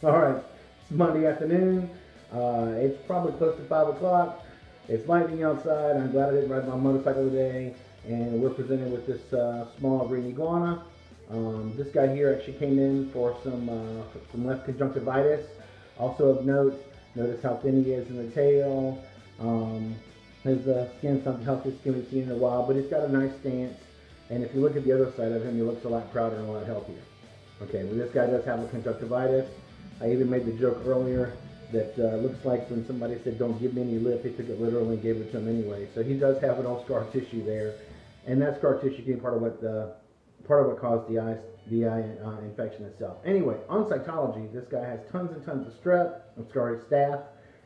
All right, it's Monday afternoon. It's probably close to 5 o'clock. It's lightning outside. I'm glad I didn't ride my motorcycle today. And we're presented with this small green iguana. This guy here actually came in for some left conjunctivitis. Also of note, notice how thin he is in the tail. His skin's not the healthiest skin we've seen in a while, but he's got a nice stance. And if you look at the other side of him, he looks a lot prouder and a lot healthier. Okay, well, this guy does have a conjunctivitis. I even made the joke earlier that looks like when somebody said don't give me any lip, he took it literally and gave it to him anyway. So he does have an old scar tissue there, and that scar tissue can be part of what caused the eye infection itself. Anyway, on cytology, this guy has tons and tons of strep, staph,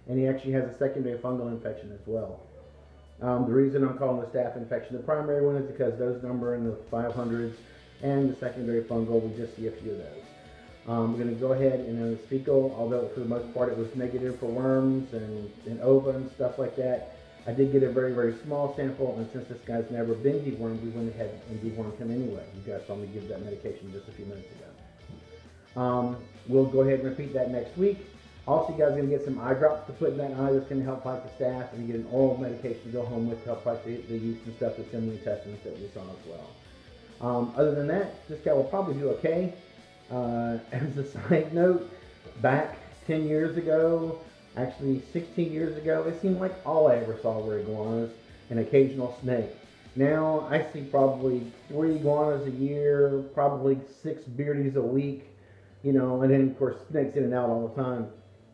and he actually has a secondary fungal infection as well. The reason I'm calling the staph infection the primary one is because those number in the 500s, and the secondary fungal, we just see a few of those. We're going to go ahead and it's fecal, although for the most part it was negative for worms and ova and stuff like that. I did get a very, very small sample, and since this guy's never been dewormed, we went ahead and dewormed him anyway. You guys saw me give that medication just a few minutes ago. We'll go ahead and repeat that next week. Also, you guys are going to get some eye drops to put in that eye that's going to help fight the staph, and you get an oral medication to go home with to help fight the yeast and stuff that's in the intestines that we saw as well. Other than that, this guy will probably do okay. As a side note, back 10 years ago, actually 16 years ago, it seemed like all I ever saw were iguanas and occasional snake. Now I see probably 3 iguanas a year, probably 6 beardies a week, you know, and then of course snakes in and out all the time.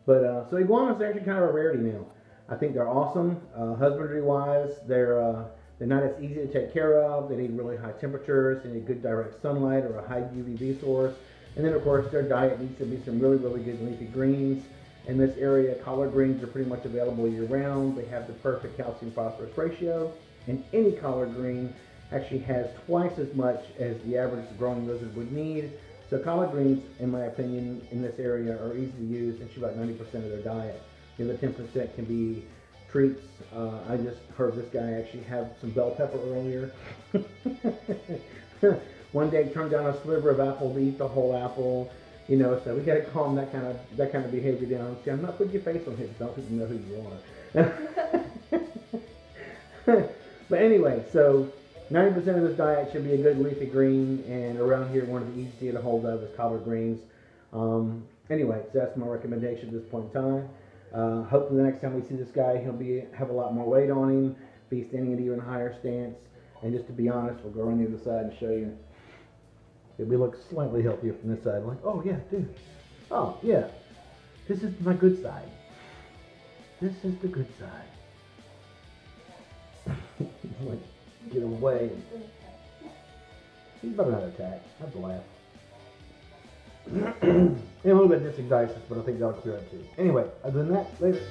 But so iguanas are actually kind of a rarity now. I think they're awesome, husbandry-wise. They're not as easy to take care of. They need really high temperatures. They need good direct sunlight or a high UVB source. And then, of course, their diet needs to be some really, really good leafy greens. In this area, collard greens are pretty much available year-round. They have the perfect calcium-phosphorus ratio. And any collard green actually has twice as much as the average growing lizard would need. So collard greens, in my opinion, in this area are easy to use and should be about 90% of their diet. The other 10% can be treats. I just heard this guy actually have some bell pepper earlier. One day turned down a sliver of apple to eat the whole apple. You know, so we got to calm that kind of behavior down. See, I'm not putting your face on his, don't people know who you are. But anyway, so 90% of this diet should be a good leafy green, and around here one of the easiest to get a hold of is collard greens. Anyway, so that's my recommendation at this point in time. Hopefully the next time we see this guy, he'll have a lot more weight on him, be standing at even higher stance. And just to be honest, we'll go around the other side and show you. We look slightly healthier from this side. Like, oh yeah, dude. Oh yeah, this is my good side. This is the good side. Like, get away. He's about to have an attack. I have to laugh. And a little bit of dysexosis, but I think that'll clear up too. Anyway, other than that, later.